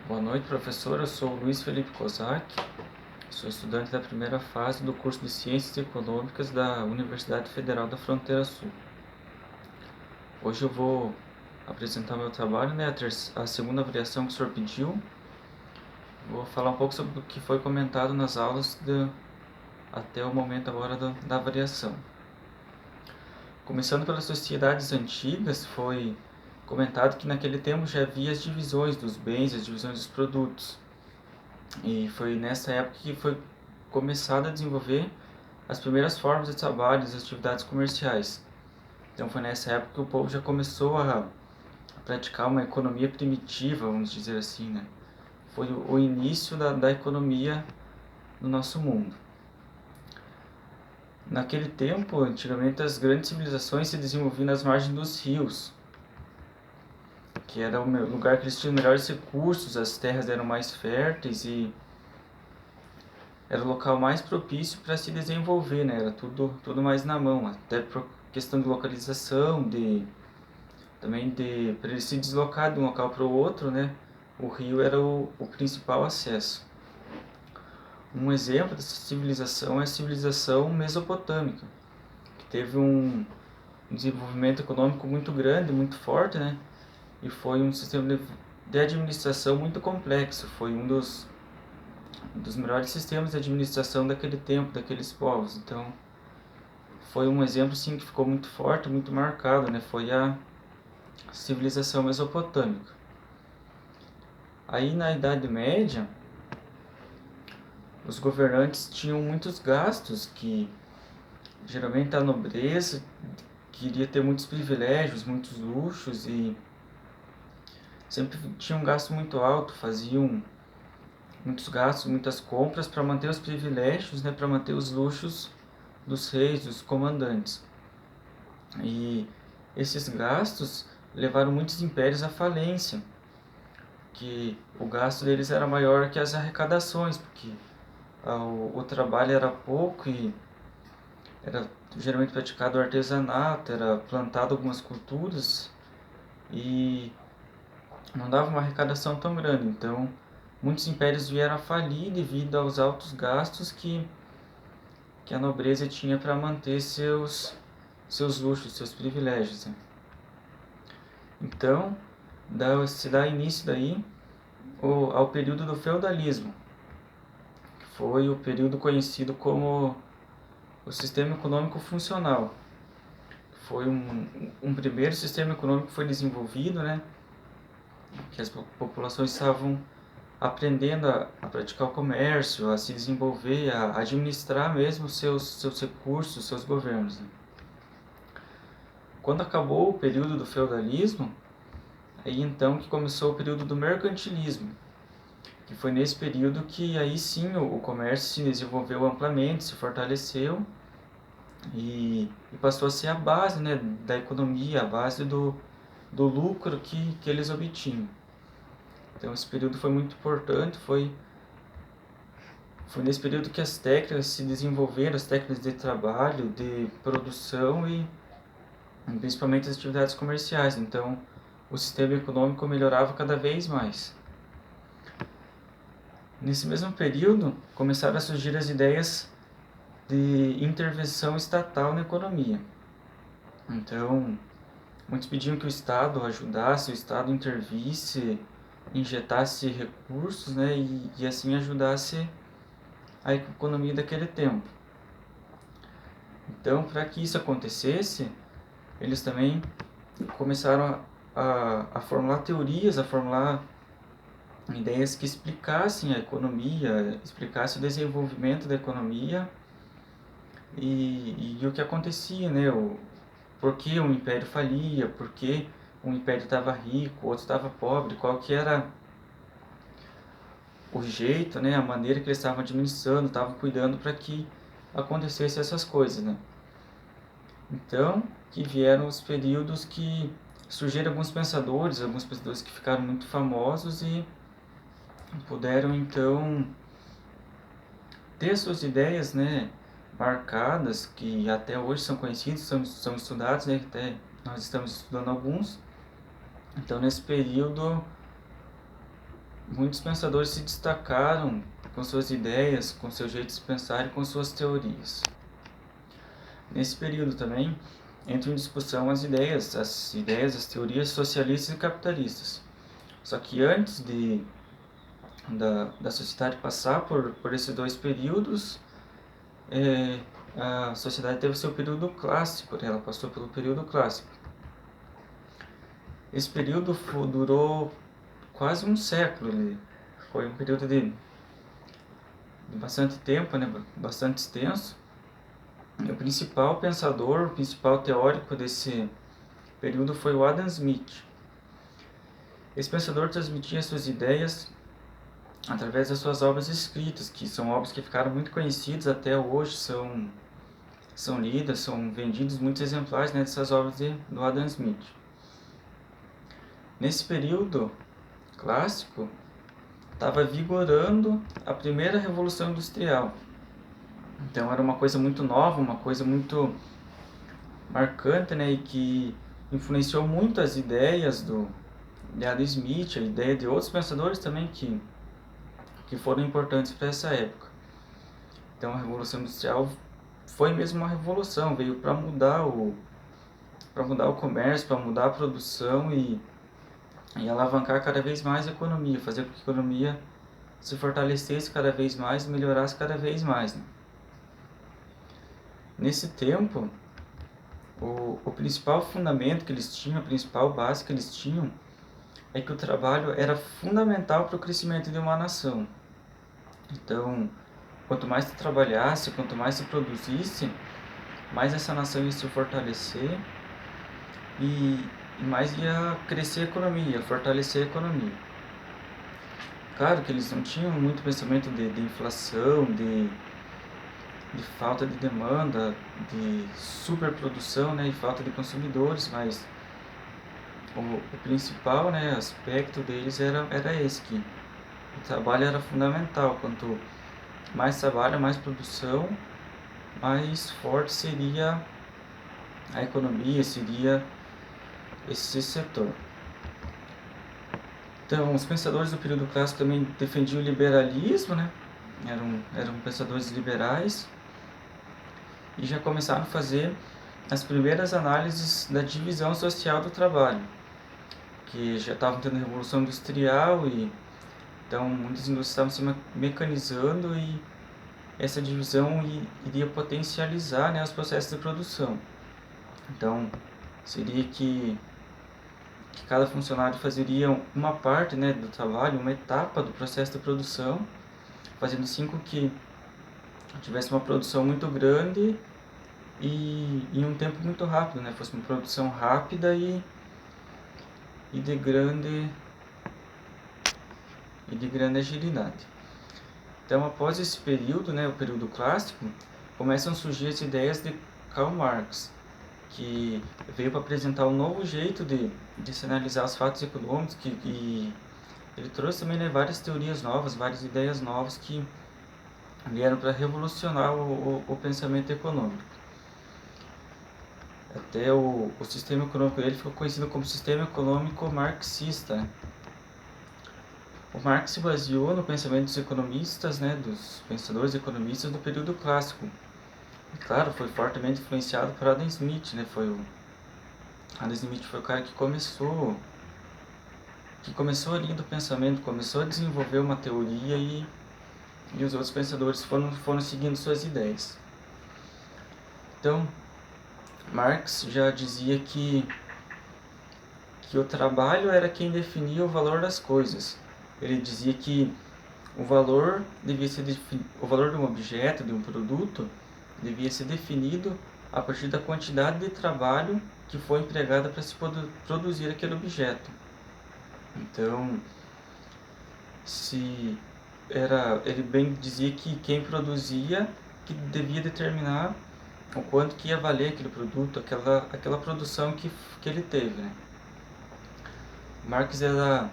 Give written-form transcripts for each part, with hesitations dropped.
Boa noite, professor. Eu sou o Luiz Felipe Kozak, sou estudante da primeira fase do curso de Ciências Econômicas da Universidade Federal da Fronteira Sul. Hoje eu vou apresentar meu trabalho, a segunda avaliação que o senhor pediu. Vou falar um pouco sobre o que foi comentado nas aulas até o momento agora da avaliação. Começando pelas sociedades antigas, foi comentado que naquele tempo já havia as divisões dos bens, as divisões dos produtos. E foi nessa época que foi começado a desenvolver as primeiras formas de trabalho, as atividades comerciais. Então foi nessa época que o povo já começou a praticar uma economia primitiva, vamos dizer assim, né? Foi o início da economia no nosso mundo. Naquele tempo, antigamente, as grandes civilizações se desenvolviam nas margens dos rios, que era o lugar que eles tinham melhores recursos, as terras eram mais férteis e era o local mais propício para se desenvolver, né? Era tudo mais na mão, até por questão de localização, também para ele se deslocar de um local para o outro, né? O rio era o principal acesso. Um exemplo dessa civilização é a civilização mesopotâmica, que teve um desenvolvimento econômico muito grande, muito forte, né? E foi um sistema de administração muito complexo, foi um dos melhores sistemas de administração daquele tempo, daqueles povos. Então, foi um exemplo sim que ficou muito forte, muito marcado, né? Foi a civilização mesopotâmica. Aí na Idade Média, os governantes tinham muitos gastos que geralmente a nobreza queria ter muitos privilégios, muitos luxos e sempre tinham um gasto muito alto, faziam muitos gastos, muitas compras para manter os privilégios, né, para manter os luxos dos reis, dos comandantes. E esses gastos levaram muitos impérios à falência, que o gasto deles era maior que as arrecadações, porque o trabalho era pouco e era geralmente praticado artesanato, era plantado algumas culturas e não dava uma arrecadação tão grande. Então, muitos impérios vieram a falir devido aos altos gastos que a nobreza tinha para manter seus luxos, seus privilégios, né? Então, se dá início daí ao período do feudalismo, que foi o período conhecido como o sistema econômico funcional. Foi um primeiro sistema econômico que foi desenvolvido, né, que as populações estavam aprendendo a praticar o comércio, a se desenvolver, a administrar mesmo seus recursos, seus governos, né? Quando acabou o período do feudalismo, aí então que começou o período do mercantilismo, que foi nesse período que aí sim o comércio se desenvolveu amplamente, se fortaleceu e passou a ser a base, né, da economia, a base do lucro que eles obtinham. Então esse período foi muito importante, foi nesse período que as técnicas se desenvolveram, as técnicas de trabalho, de produção e principalmente as atividades comerciais. Então o sistema econômico melhorava cada vez mais. Nesse mesmo período, começaram a surgir as ideias de intervenção estatal na economia. Então, muitos pediam que o Estado ajudasse, o Estado intervisse, injetasse recursos, né, e assim ajudasse a economia daquele tempo. Então, para que isso acontecesse, eles também começaram a formular teorias, a formular ideias que explicassem a economia, explicassem o desenvolvimento da economia e o que acontecia, né? Por que um império falia, por que um império estava rico, o outro estava pobre, qual que era o jeito, né? A maneira que eles estavam administrando, estavam cuidando para que acontecesse essas coisas, né? Então, que vieram os períodos que surgiram alguns pensadores que ficaram muito famosos e puderam então ter suas ideias, né, marcadas, que até hoje são conhecidos, são estudados, né, até nós estamos estudando alguns. Então, nesse período, muitos pensadores se destacaram com suas ideias, com seu jeito de pensar e com suas teorias. Nesse período também entram em discussão as ideias, as teorias socialistas e capitalistas. Só que antes da sociedade passar por esses dois períodos, a sociedade teve seu período clássico, né? Ela passou pelo período clássico. Esse período durou quase um século, foi um período de bastante tempo, né? Bastante extenso. E o principal pensador, o principal teórico desse período foi o Adam Smith. Esse pensador transmitia suas ideias através das suas obras escritas, que são obras que ficaram muito conhecidas até hoje, são lidas, são vendidos muitos exemplares, né, dessas obras do Adam Smith. Nesse período clássico, estava vigorando a primeira Revolução Industrial. Então era uma coisa muito nova, uma coisa muito marcante, né, e que influenciou muito as ideias de Adam Smith, a ideia de outros pensadores também que foram importantes para essa época. Então a Revolução Industrial foi mesmo uma revolução, veio para mudar o comércio, para mudar a produção e alavancar cada vez mais a economia, fazer com que a economia se fortalecesse cada vez mais e melhorasse cada vez mais, né? Nesse tempo, o principal fundamento que eles tinham, a principal base que eles tinham, é que o trabalho era fundamental para o crescimento de uma nação. Então, quanto mais se trabalhasse, quanto mais se produzisse, mais essa nação ia se fortalecer e mais ia crescer a economia, fortalecer a economia. Claro que eles não tinham muito pensamento de inflação, de falta de demanda, de superprodução, né, e falta de consumidores, mas o principal, né, aspecto deles era esse, que o trabalho era fundamental. Quanto mais trabalho, mais produção, mais forte seria a economia, seria esse setor. Então, os pensadores do período clássico também defendiam o liberalismo, né? Eram pensadores liberais e já começaram a fazer as primeiras análises da divisão social do trabalho, que já estavam tendo a Revolução Industrial e então muitas indústrias estavam se mecanizando e essa divisão iria potencializar, né, os processos de produção. Então, seria que cada funcionário fazeria uma parte, né, do trabalho, uma etapa do processo de produção, fazendo assim com que tivesse uma produção muito grande e em um tempo muito rápido, né, fosse uma produção rápida e de grande agilidade. Então, após esse período, né, o período clássico, começam a surgir as ideias de Karl Marx, que veio para apresentar um novo jeito de se analisar os fatos econômicos, e ele trouxe também, né, várias teorias novas, várias ideias novas que vieram para revolucionar o pensamento econômico. Até o sistema econômico dele ficou conhecido como sistema econômico marxista, né? O Marx se baseou no pensamento dos economistas, né, dos pensadores economistas do período clássico. E claro, foi fortemente influenciado por Adam Smith, né? Adam Smith foi o cara que começou a linha do pensamento, começou a desenvolver uma teoria e os outros pensadores foram seguindo suas ideias. Então, Marx já dizia que o trabalho era quem definia o valor das coisas. Ele dizia que o valor de um objeto, de um produto, devia ser definido a partir da quantidade de trabalho que foi empregada para se produzir aquele objeto. Então, ele bem dizia que quem produzia que devia determinar o quanto que ia valer aquele produto, aquela produção que ele teve, né? Marx era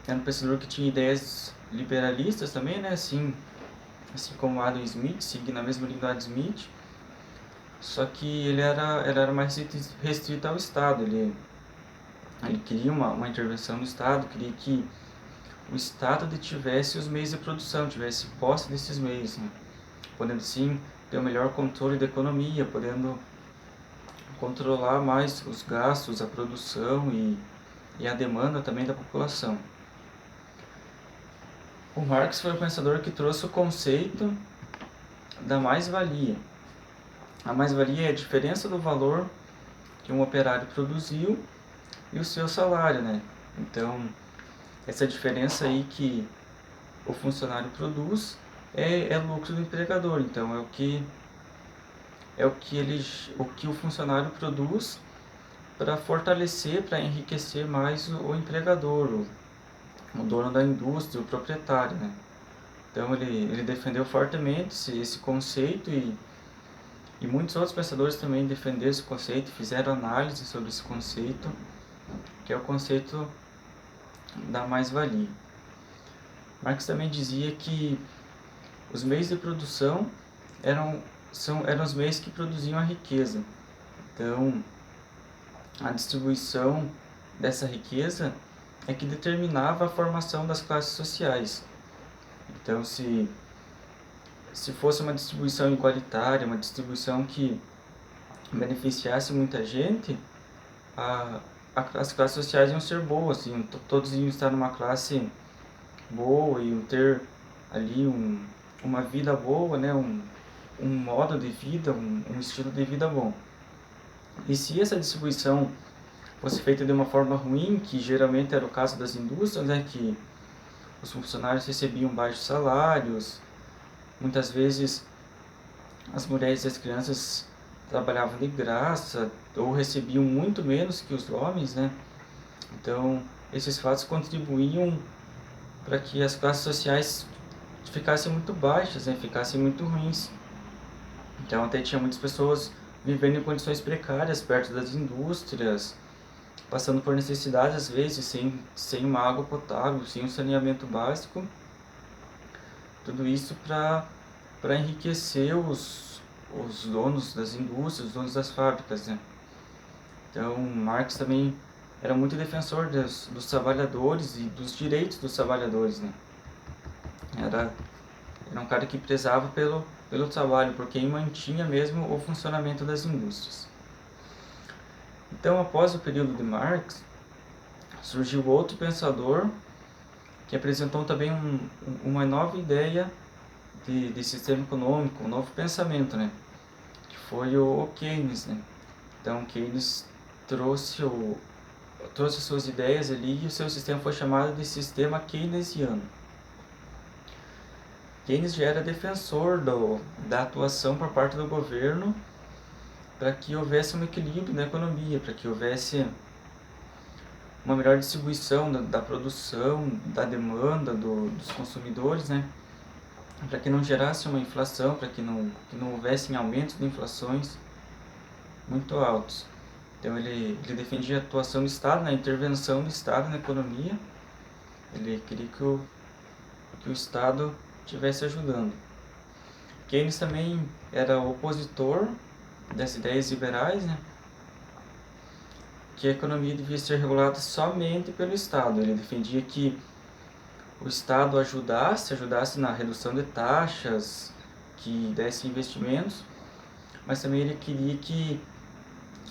um pensador que tinha ideias liberalistas também, né? Assim como Adam Smith, seguindo a mesma linha do Adam Smith, só que ele era mais restrito ao Estado. Ele queria uma intervenção do Estado, queria que o Estado detivesse os meios de produção, tivesse posse desses meios, né? Podendo sim ter o melhor controle da economia, podendo controlar mais os gastos, a produção e a demanda também da população. O Marx foi o pensador que trouxe o conceito da mais-valia. A mais-valia é a diferença do valor que um operário produziu e o seu salário, né? Então, essa diferença aí que o funcionário produz é lucro do empregador. Então, o que o funcionário produz para fortalecer, para enriquecer mais o empregador, o dono da indústria, o proprietário, né? Então ele defendeu fortemente esse conceito e muitos outros pensadores também defenderam esse conceito, fizeram análise sobre esse conceito, que é o conceito da mais-valia. Marx também dizia que os meios de produção eram os meios que produziam a riqueza. Então, a distribuição dessa riqueza é que determinava a formação das classes sociais. Então, se fosse uma distribuição igualitária, uma distribuição que beneficiasse muita gente, as classes sociais iam ser boas, todos iam estar numa classe boa, iam ter ali uma vida boa, né? um modo de vida, um estilo de vida bom. E se essa distribuição fosse feita de uma forma ruim, que geralmente era o caso das indústrias, né? Que os funcionários recebiam baixos salários, muitas vezes as mulheres e as crianças trabalhavam de graça ou recebiam muito menos que os homens, né? Então, esses fatos contribuíam para que as classes sociais ficassem muito baixas, né? Ficassem muito ruins. Então, até tinha muitas pessoas vivendo em condições precárias perto das indústrias, passando por necessidades, às vezes, sem uma água potável, sem um saneamento básico. Tudo isso para enriquecer os donos das indústrias, os donos das fábricas, né? Então, Marx também era muito defensor dos trabalhadores e dos direitos dos trabalhadores, né? Era um cara que prezava pelo trabalho, por quem mantinha mesmo o funcionamento das indústrias. Então, após o período de Marx, surgiu outro pensador que apresentou também uma nova ideia de sistema econômico, um novo pensamento, né? Que foi o Keynes, né? Então, Keynes trouxe suas ideias ali e o seu sistema foi chamado de sistema keynesiano. Keynes já era defensor da atuação por parte do governo para que houvesse um equilíbrio na economia, para que houvesse uma melhor distribuição da produção, da demanda dos consumidores, né? Para que não gerasse uma inflação, para que não houvesse aumentos de inflações muito altos. Então ele defendia a atuação do Estado, a intervenção do Estado na economia. Ele queria que o Estado estivesse ajudando. Keynes também era opositor das ideias liberais, né? Que a economia devia ser regulada somente pelo Estado. Ele defendia que o Estado ajudasse na redução de taxas, que desse investimentos, mas também ele queria que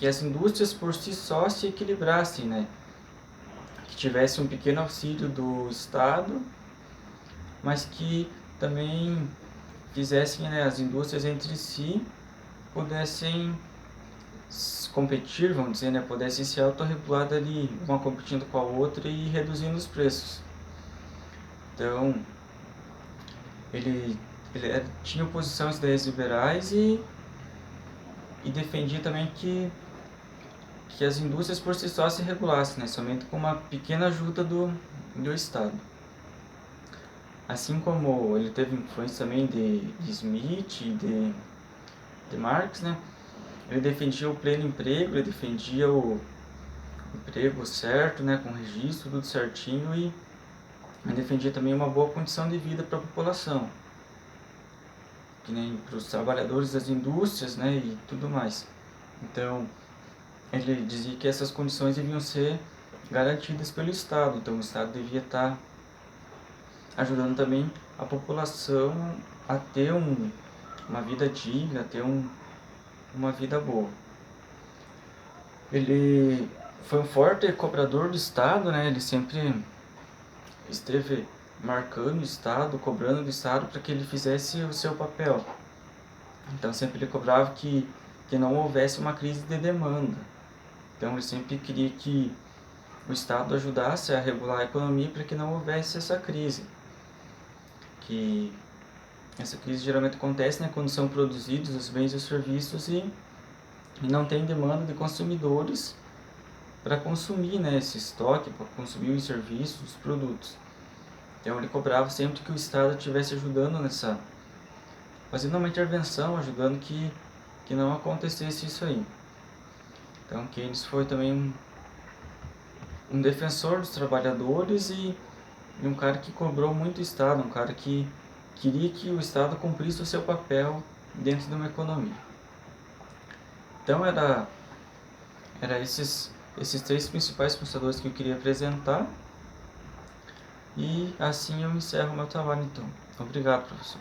as indústrias por si só se equilibrassem, né? Que tivesse um pequeno auxílio do Estado, mas que também fizessem, né, as indústrias entre si pudessem competir, vamos dizer, né, pudessem se autorregular ali, uma competindo com a outra e reduzindo os preços. Então, ele tinha oposição às ideias liberais e defendia também que as indústrias por si só se regulassem, né, somente com uma pequena ajuda do Estado. Assim como ele teve influência também de Smith e de Marx, né, ele defendia o pleno emprego, ele defendia o emprego certo, né, com registro, tudo certinho, e ele defendia também uma boa condição de vida para a população, que nem para os trabalhadores das indústrias, né, e tudo mais. Então, ele dizia que essas condições deviam ser garantidas pelo Estado, então o Estado devia estar ajudando também a população a ter uma vida digna, a ter uma vida boa. Ele foi um forte cobrador do Estado, né? Ele sempre esteve marcando o Estado, cobrando do Estado para que ele fizesse o seu papel. Então sempre ele cobrava que não houvesse uma crise de demanda. Então ele sempre queria que o Estado ajudasse a regular a economia para que não houvesse essa crise. Que essa crise geralmente acontece, né, quando são produzidos os bens e os serviços e não tem demanda de consumidores para consumir, né, esse estoque, para consumir os serviços, os produtos. Então ele cobrava sempre que o Estado estivesse ajudando nessa, fazendo uma intervenção, ajudando que não acontecesse isso aí. Então Keynes foi também um defensor dos trabalhadores e um cara que cobrou muito o Estado, um cara que queria que o Estado cumprisse o seu papel dentro de uma economia. Então era esses três principais pensadores que eu queria apresentar. E assim eu encerro meu trabalho então. Obrigado, professor.